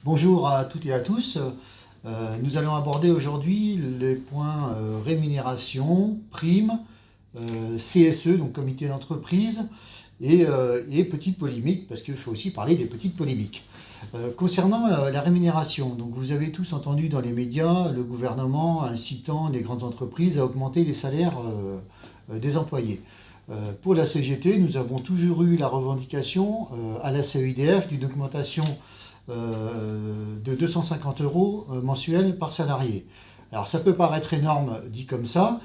Bonjour à toutes et à tous. Nous allons aborder aujourd'hui les points rémunération, primes, CSE, donc comité d'entreprise, et petites polémiques, parce qu'il faut aussi parler des petites polémiques. Concernant la rémunération, donc vous avez tous entendu dans les médias le gouvernement incitant les grandes entreprises à augmenter les salaires des employés. Pour la CGT, nous avons toujours eu la revendication à la CEIDF d'une augmentation de 250 € mensuels par salarié. Alors ça peut paraître énorme dit comme ça,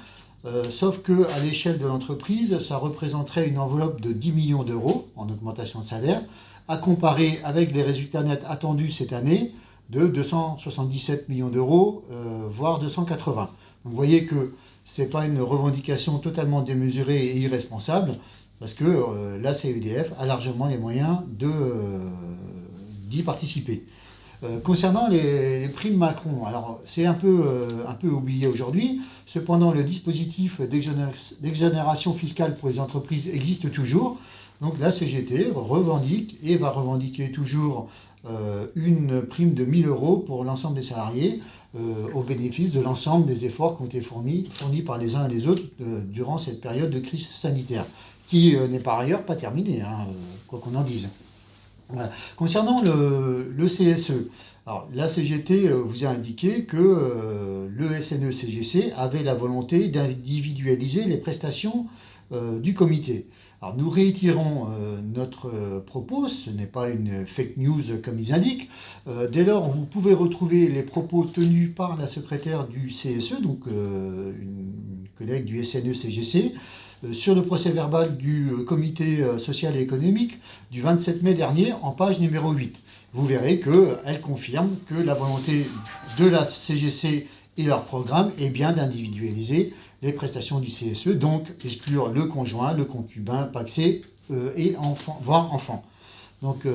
sauf qu'à l'échelle de l'entreprise, ça représenterait une enveloppe de 10 millions d'euros en augmentation de salaire, à comparer avec les résultats nets attendus cette année de 277 millions d'euros, voire 280. Donc vous voyez que ce n'est pas une revendication totalement démesurée et irresponsable, parce que la CEDF a largement les moyens d'y participer. Concernant les primes Macron, alors c'est un peu oublié aujourd'hui, cependant le dispositif d'exonération fiscale pour les entreprises existe toujours. Donc la CGT revendique et va revendiquer toujours une prime de 1 000 € pour l'ensemble des salariés au bénéfice de l'ensemble des efforts qui ont été fournis par les uns et les autres durant cette période de crise sanitaire, qui n'est par ailleurs pas terminée, quoi qu'on en dise. Voilà. Concernant le CSE, alors, la CGT vous a indiqué que le SNE-CGC avait la volonté d'individualiser les prestations du comité. Alors, nous réitérons notre propos, ce n'est pas une fake news comme ils indiquent. Dès lors, vous pouvez retrouver les propos tenus par la secrétaire du CSE, donc une collègue du SNE-CGC, sur le procès-verbal du comité social et économique du 27 mai dernier en page numéro 8. Vous verrez qu'elle confirme que la volonté de la CGC et leur programme est bien d'individualiser les prestations du CSE, donc exclure le conjoint, le concubin, pacsé et enfant, voire enfant. Donc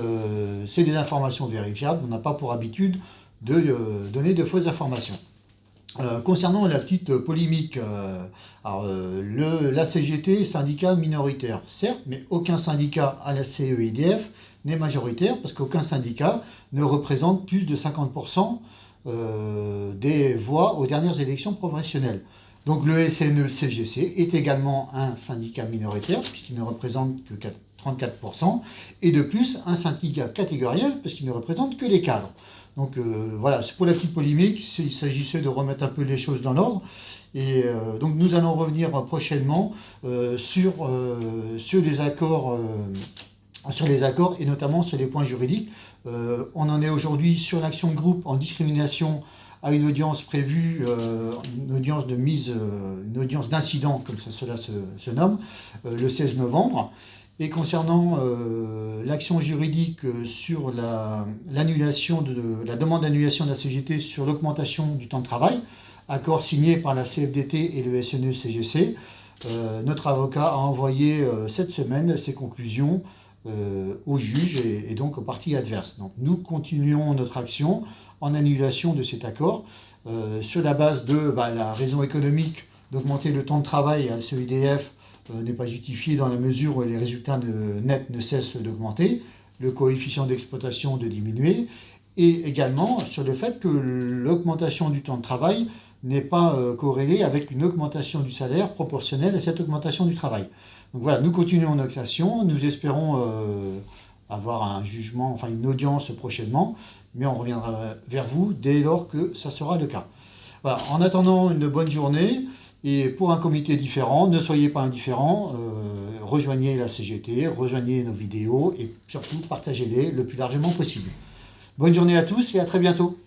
c'est des informations vérifiables, on n'a pas pour habitude de donner de fausses informations. Concernant la petite polémique, la CGT est syndicat minoritaire, certes, mais aucun syndicat à la CEIDF n'est majoritaire, parce qu'aucun syndicat ne représente plus de 50% des voix aux dernières élections professionnelles. Donc le SNE-CGC est également un syndicat minoritaire, puisqu'il ne représente que 34%, et de plus un syndicat catégoriel, parce qu'il ne représente que les cadres. Donc voilà, c'est pour la petite polémique, il s'agissait de remettre un peu les choses dans l'ordre. Et donc nous allons revenir prochainement sur les accords et notamment sur les points juridiques. On en est aujourd'hui sur l'action de groupe en discrimination à une audience prévue, une audience d'incident, comme cela se nomme, le 16 novembre. Et concernant l'action juridique sur la demande d'annulation de la CGT sur l'augmentation du temps de travail, accord signé par la CFDT et le SNE-CGC, notre avocat a envoyé cette semaine ses conclusions au juge et donc aux parties adverses. Donc nous continuons notre action en annulation de cet accord sur la base de la raison économique d'augmenter le temps de travail à la CEIDF n'est pas justifié dans la mesure où les résultats nets ne cessent d'augmenter, le coefficient d'exploitation de diminuer, et également sur le fait que l'augmentation du temps de travail n'est pas corrélée avec une augmentation du salaire proportionnelle à cette augmentation du travail. Donc voilà, nous continuons notre action, nous espérons avoir un jugement, enfin une audience prochainement, mais on reviendra vers vous dès lors que ça sera le cas. Voilà, en attendant une bonne journée, et pour un comité différent, ne soyez pas indifférents, rejoignez la CGT, rejoignez nos vidéos et surtout partagez-les le plus largement possible. Bonne journée à tous et à très bientôt.